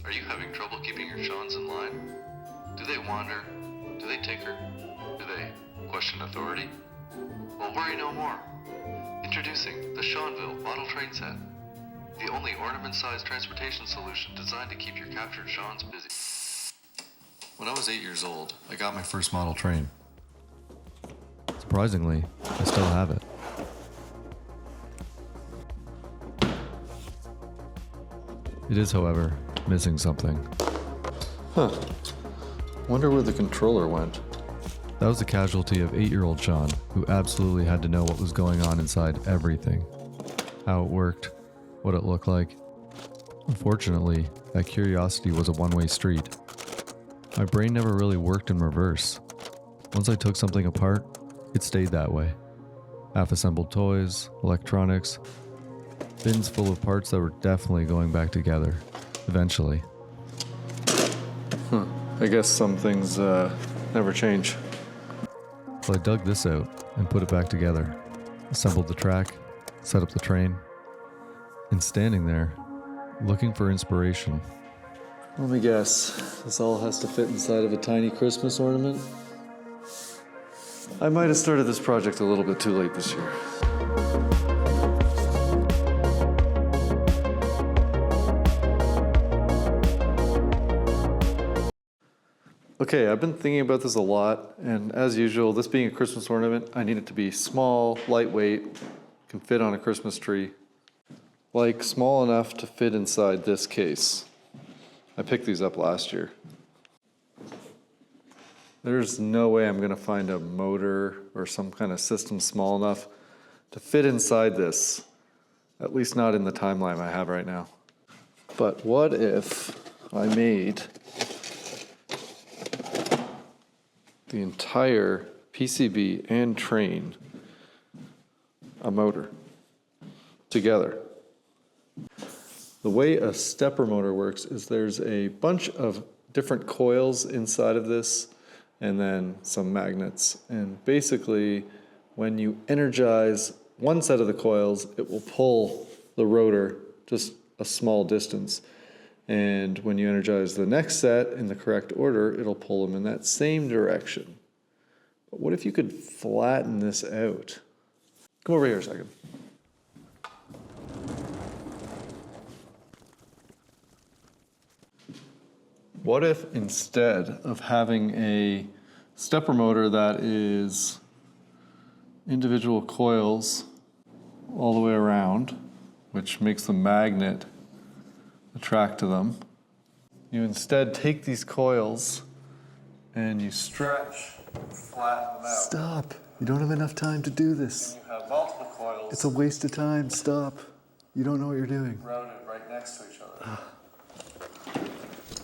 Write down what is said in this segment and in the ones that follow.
Are you having trouble keeping your Seans in line? Do they wander? Do they tinker? Do they question authority? Well, worry no more. Introducing the Seanville Model Train Set, the only ornament-sized transportation solution designed to keep your captured Seans busy. When I was 8 years old, I got my first model train. Surprisingly, I still have it. It is, however, missing something. Huh. Wonder where the controller went. That was the casualty of 8-year-old Sean, who absolutely had to know what was going on inside everything. How it worked, what it looked like. Unfortunately, that curiosity was a one-way street. My brain never really worked in reverse. Once I took something apart, it stayed that way. Half-assembled toys, electronics, bins full of parts that were definitely going back together, eventually. I guess some things never change. So I dug this out and put it back together, assembled the track, set up the train, and standing there, looking for inspiration. Let me guess, this all has to fit inside of a tiny Christmas ornament? I might have started this project a little bit too late this year. Okay, I've been thinking about this a lot, and as usual, this being a Christmas ornament, I need it to be small, lightweight, can fit on a Christmas tree. Like, small enough to fit inside this case. I picked these up last year. There's no way I'm gonna find a motor or some kind of system small enough to fit inside this, at least not in the timeline I have right now. But what if I made the entire PCB and train a motor together? The way a stepper motor works is there's a bunch of different coils inside of this and then some magnets. And basically, when you energize one set of the coils, it will pull the rotor just a small distance. And when you energize the next set in the correct order, it'll pull them in that same direction. But what if you could flatten this out? Come over here a second. What if instead of having a stepper motor that is individual coils all the way around, which makes the magnet attract to them, you instead take these coils and you stretch and flatten them out. Stop. You don't have enough time to do this. And you have multiple coils It's a waste of time. Stop. You don't know what you're doing. routed right next to each other.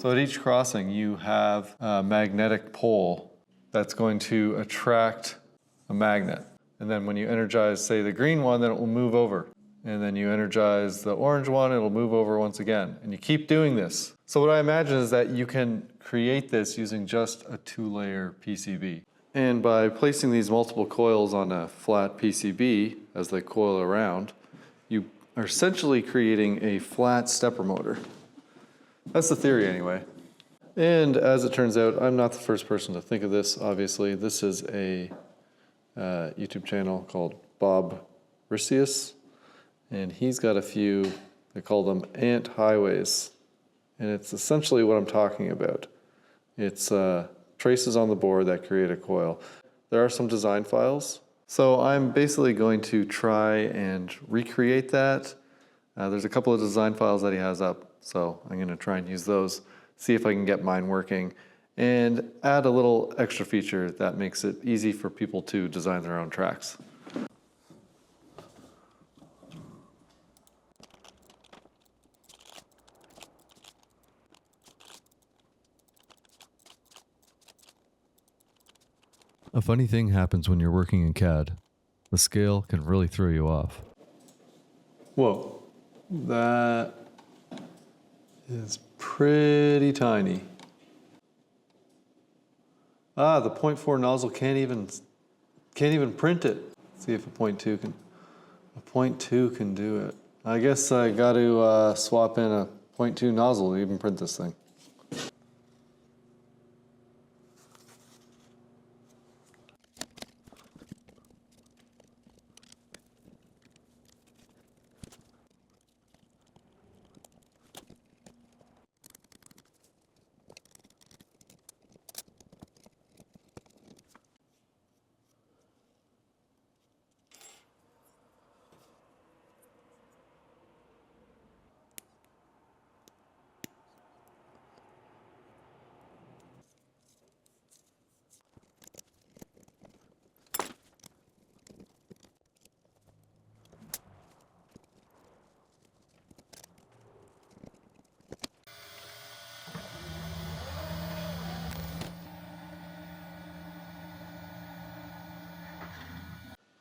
So at each crossing, you have a magnetic pole that's going to attract a magnet. And then when you energize, say, the green one, then it will move over. And then you energize the orange one, it'll move over once again. And you keep doing this. So what I imagine is that you can create this using just a 2-layer PCB. And by placing these multiple coils on a flat PCB as they coil around, you are essentially creating a flat stepper motor. That's the theory anyway. And as it turns out, I'm not the first person to think of this, obviously. This is a YouTube channel called Bob Ricius, and he's got a few, they call them ant highways. And it's essentially what I'm talking about. It's traces on the board that create a coil. There are some design files. So I'm basically going to try and recreate that. There's a couple of design files that he has up. So I'm going to try and use those, see if I can get mine working, and add a little extra feature that makes it easy for people to design their own tracks. A funny thing happens when you're working in CAD. The scale can really throw you off. Whoa, that is pretty tiny. Ah, the 0.4 nozzle can't even print it. Let's see if a 0.2 can do it. I guess I got to swap in a .2 nozzle to even print this thing.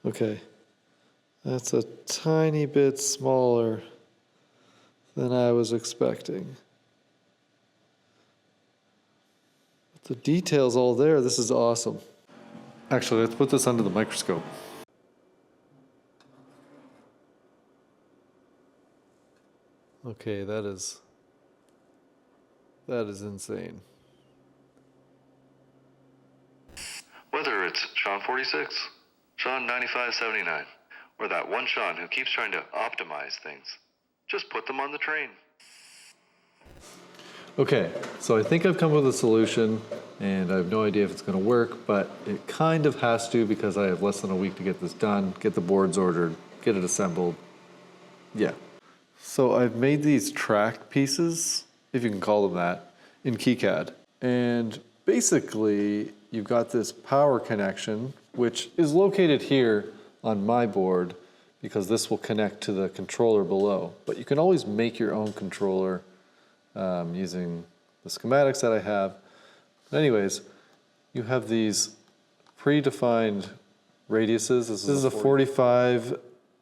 Okay, that's a tiny bit smaller than I was expecting. But the detail's all there. This is awesome. Actually, let's put this under the microscope. Okay, that is insane. Whether it's Sean 46, Sean 9579, or that one Sean who keeps trying to optimize things, just put them on the train. Okay, so I think I've come up with a solution, and I have no idea if it's going to work, but it kind of has to because I have less than a week to get this done, get the boards ordered, get it assembled. Yeah. So I've made these track pieces, if you can call them that, in KiCad. And basically, you've got this power connection, which is located here on my board because this will connect to the controller below. But you can always make your own controller using the schematics that I have. But anyways, you have these predefined radiuses. This is a 45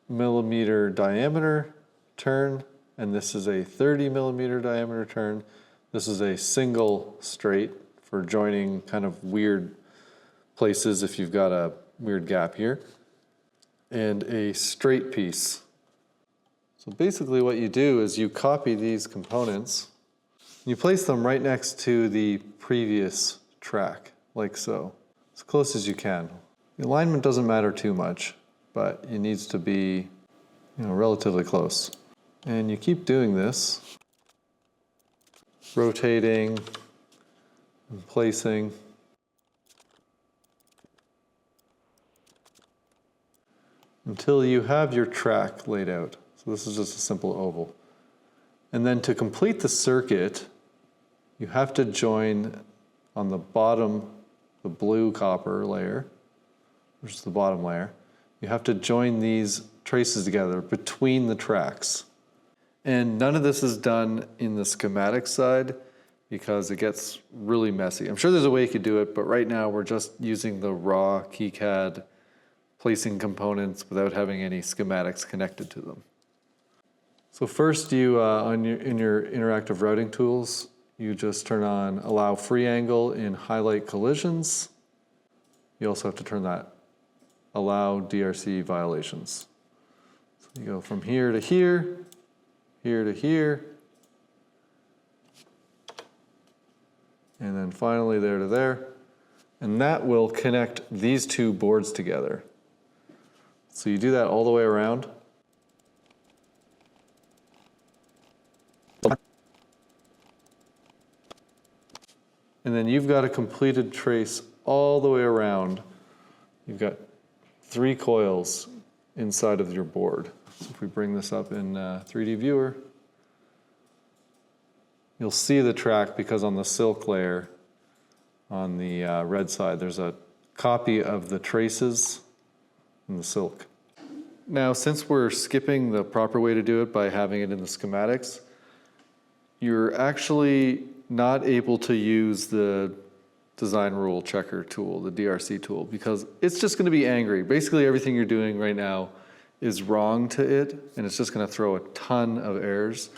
millimeter diameter turn, and this is a 30 millimeter diameter turn. This is a single straight for joining kind of weird places if you've got a weird gap here, and a straight piece. So basically what you do is you copy these components, you place them right next to the previous track, like so, as close as you can. The alignment doesn't matter too much, but it needs to be, relatively close. And you keep doing this, rotating and placing. Until you have your track laid out. So this is just a simple oval. And then to complete the circuit, you have to join on the bottom, the blue copper layer, which is the bottom layer. You have to join these traces together between the tracks. And none of this is done in the schematic side because it gets really messy. I'm sure there's a way you could do it, but right now we're just using the raw KiCad placing components without having any schematics connected to them. So first you, in your interactive routing tools, you just turn on allow free angle in highlight collisions. You also have to turn that allow DRC violations. So you go from here to here, here to here, and then finally there to there. And that will connect these two boards together. So you do that all the way around. And then you've got a completed trace all the way around. You've got 3 coils inside of your board. So if we bring this up in 3D Viewer, you'll see the track because on the silk layer on the red side, there's a copy of the traces in the silk. Now, since we're skipping the proper way to do it by having it in the schematics, you're actually not able to use the design rule checker tool, the DRC tool, because it's just going to be angry. Basically, everything you're doing right now is wrong to it, and it's just going to throw a ton of errors.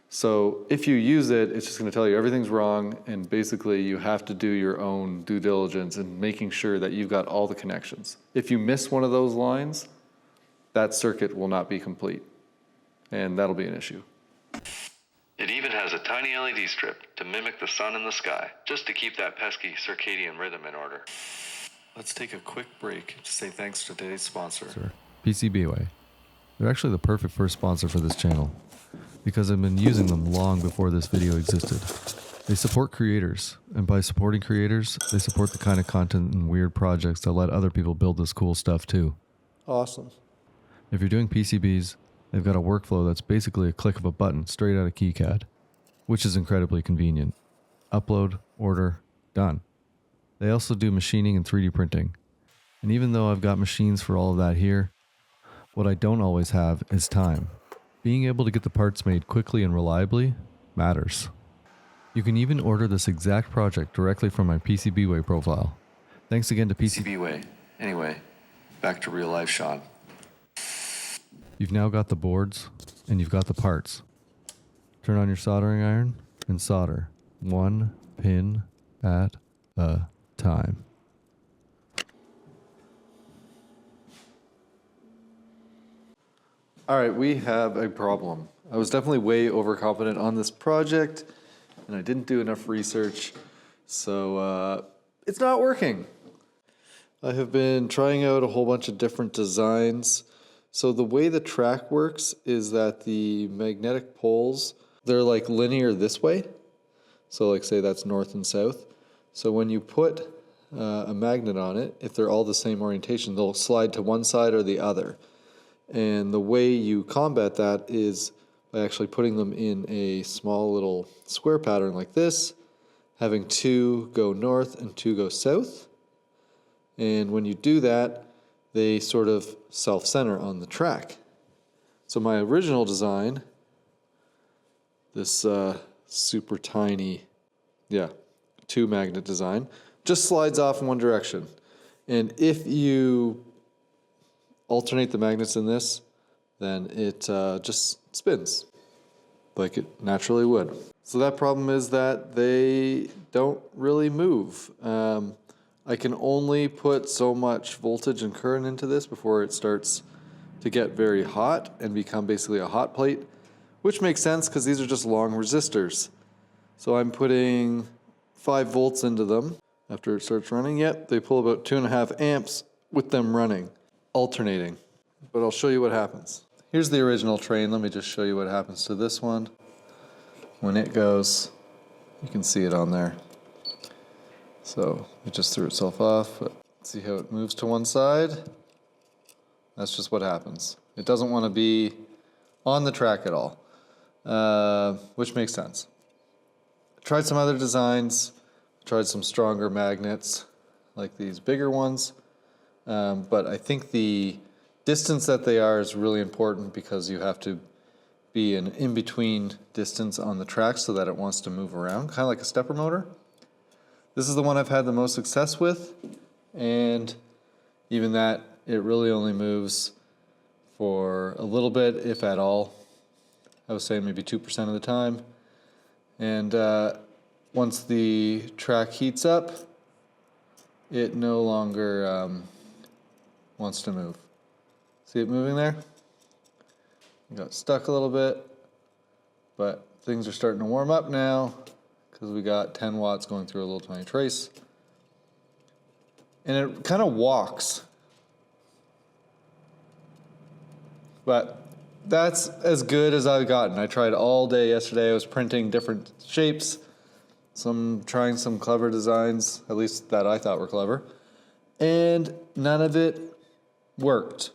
So if you use it, it's just going to tell you everything's wrong, and basically you have to do your own due diligence in making sure that you've got all the connections. If you miss one of those lines, that circuit will not be complete, and that'll be an issue. It even has a tiny LED strip to mimic the sun in the sky, just to keep that pesky circadian rhythm in order. Let's take a quick break to say thanks to today's sponsor. PCBWay. They're actually the perfect first sponsor for this channel, because I've been using them long before this video existed. They support creators, and by supporting creators, they support the kind of content and weird projects that let other people build this cool stuff too. Awesome. If you're doing PCBs, they've got a workflow that's basically a click of a button straight out of KiCad, which is incredibly convenient. Upload, order, done. They also do machining and 3D printing. And even though I've got machines for all of that here, what I don't always have is time. Being able to get the parts made quickly and reliably matters. You can even order this exact project directly from my PCBWay profile. Thanks again to PCBWay. Anyway, back to real life Sean. You've now got the boards, and you've got the parts. Turn on your soldering iron and solder, one pin at a time. All right, we have a problem. I was definitely way overconfident on this project, and I didn't do enough research, so it's not working. I have been trying out a whole bunch of different designs. So the way the track works is that the magnetic poles, they're like linear this way. So like say that's north and south. So when you put a magnet on it, if they're all the same orientation, they'll slide to one side or the other. And the way you combat that is by actually putting them in a small little square pattern like this, having two go north and two go south. And when you do that, they sort of self-center on the track. So my original design, this super tiny, two magnet design, just slides off in one direction. And if you alternate the magnets in this, then it just spins like it naturally would. So that problem is that they don't really move. I can only put so much voltage and current into this before it starts to get very hot and become basically a hot plate, which makes sense because these are just long resistors. So I'm putting 5 volts into them. After it starts running, they pull about 2.5 amps with them running, alternating. But I'll show you what happens. Here's the original train. Let me just show you what happens to this one. When it goes, you can see it on there. So it just threw itself off, but see how it moves to one side? That's just what happens. It doesn't want to be on the track at all, which makes sense. I tried some other designs, tried some stronger magnets, like these bigger ones, but I think the distance that they are is really important because you have to be an in-between distance on the track so that it wants to move around, kind of like a stepper motor. This is the one I've had the most success with, and even that, it really only moves for a little bit, if at all. I was saying maybe 2% of the time. And once the track heats up, it no longer wants to move. See it moving there? It got stuck a little bit, but things are starting to warm up now because we got 10 watts going through a little tiny trace. And it kind of walks. But that's as good as I've gotten. I tried all day yesterday. I was printing different shapes, trying some clever designs, at least that I thought were clever. And none of it worked.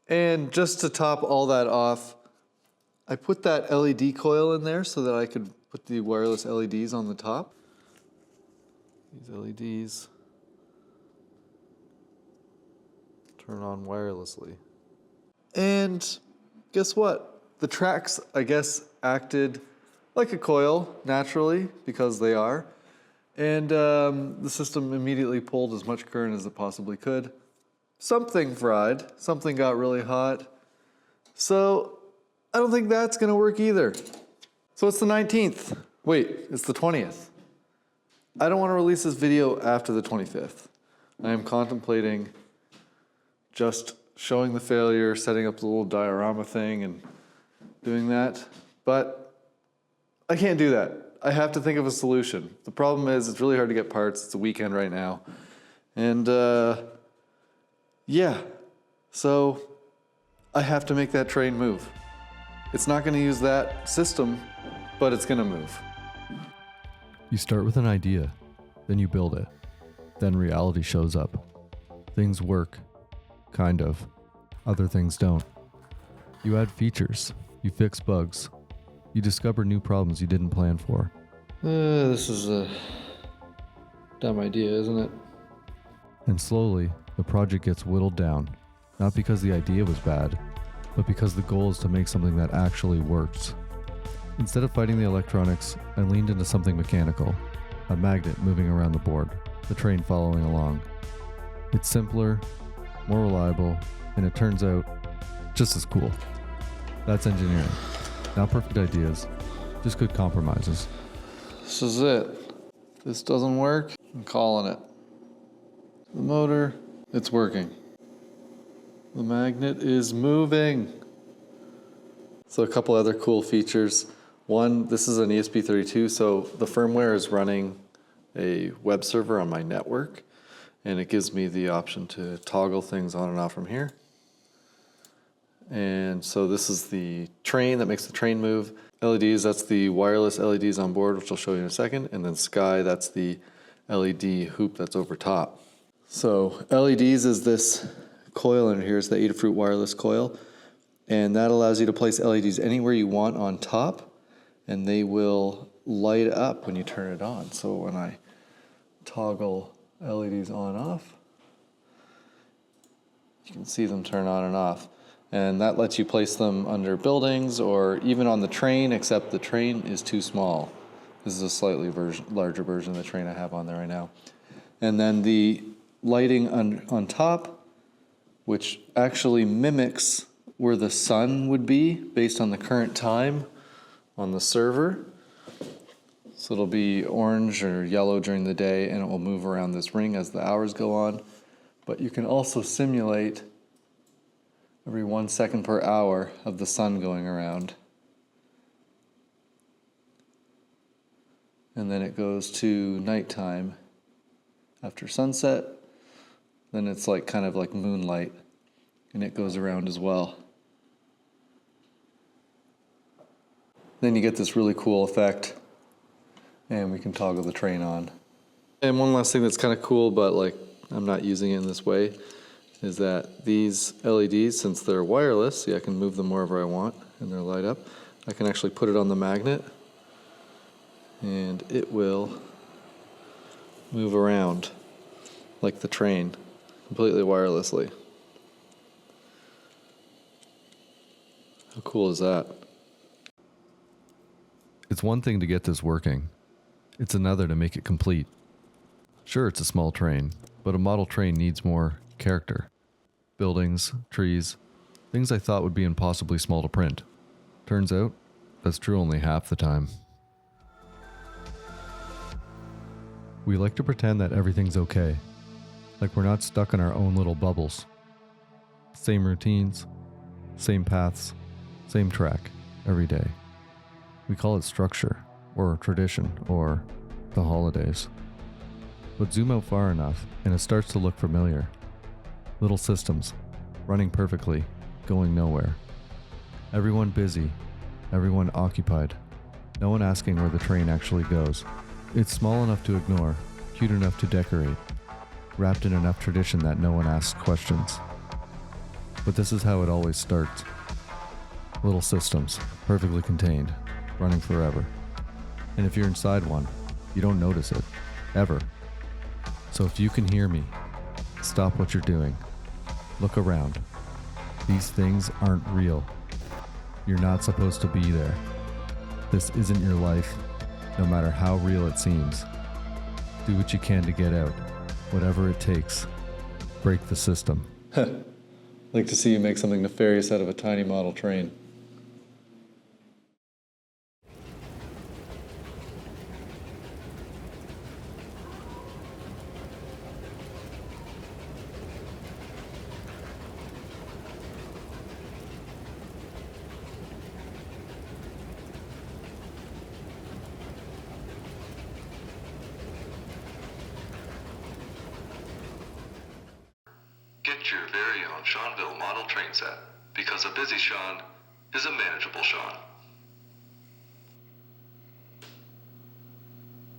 And just to top all that off, I put that LED coil in there so that I could put the wireless LEDs on the top. These LEDs turn on wirelessly. And guess what? The tracks, I guess, acted like a coil naturally because they are. And the system immediately pulled as much current as it possibly could. Something fried, something got really hot. So I don't think that's gonna work either. So it's the 19th. Wait, it's the 20th. I don't wanna release this video after the 25th. I am contemplating just showing the failure, setting up the little diorama thing and doing that. But I can't do that. I have to think of a solution. The problem is it's really hard to get parts. It's a weekend right now. And yeah, so I have to make that train move. It's not going to use that system, but it's going to move. You start with an idea, then you build it. Then reality shows up. Things work, kind of. Other things don't. You add features, you fix bugs, you discover new problems you didn't plan for. This is a dumb idea, isn't it? And slowly, the project gets whittled down, not because the idea was bad, but because the goal is to make something that actually works. Instead of fighting the electronics, I leaned into something mechanical, a magnet moving around the board, the train following along. It's simpler, more reliable, and it turns out just as cool. That's engineering. Not perfect ideas, just good compromises. This is it. If this doesn't work, I'm calling it. The motor, it's working. The magnet is moving. So a couple other cool features. One, this is an ESP32, so the firmware is running a web server on my network, and it gives me the option to toggle things on and off from here. And so this is the train that makes the train move. LEDs, that's the wireless LEDs on board, which I'll show you in a second. And then sky, that's the LED hoop that's over top. So LEDs is this coil in here. It's the Adafruit wireless coil. And that allows you to place LEDs anywhere you want on top, and they will light up when you turn it on. So when I toggle LEDs on off, you can see them turn on and off. And that lets you place them under buildings or even on the train, except the train is too small. This is a slightly larger version of the train I have on there right now. And then the lighting on top, which actually mimics where the sun would be based on the current time on the server. So it'll be orange or yellow during the day, and it will move around this ring as the hours go on. But you can also simulate every 1 second per hour of the sun going around. And then it goes to nighttime after sunset. Then it's like kind of like moonlight, and it goes around as well. Then you get this really cool effect, and we can toggle the train on. And one last thing that's kind of cool, but like I'm not using it in this way, is that these LEDs, since they're wireless, see I can move them wherever I want and they'll light up. I can actually put it on the magnet and it will move around like the train, completely wirelessly. How cool is that? It's one thing to get this working. It's another to make it complete. Sure, it's a small train, but a model train needs more character. Buildings, trees, things I thought would be impossibly small to print. Turns out, that's true only half the time. We like to pretend that everything's okay, like we're not stuck in our own little bubbles. Same routines, same paths, same track, every day. We call it structure, or tradition, or the holidays. But zoom out far enough, and it starts to look familiar. Little systems, running perfectly, going nowhere. Everyone busy, everyone occupied. No one asking where the train actually goes. It's small enough to ignore, cute enough to decorate, wrapped in enough tradition that no one asks questions. But this is how it always starts. Little systems, perfectly contained, running forever. And if you're inside one, you don't notice it, ever. So if you can hear me, stop what you're doing. Look around. These things aren't real. You're not supposed to be there. This isn't your life, no matter how real it seems. Do what you can to get out, whatever it takes. Break the system. Like to see you make something nefarious out of a tiny model train. create your very own Seanville model train set, because a busy Sean is a manageable Sean.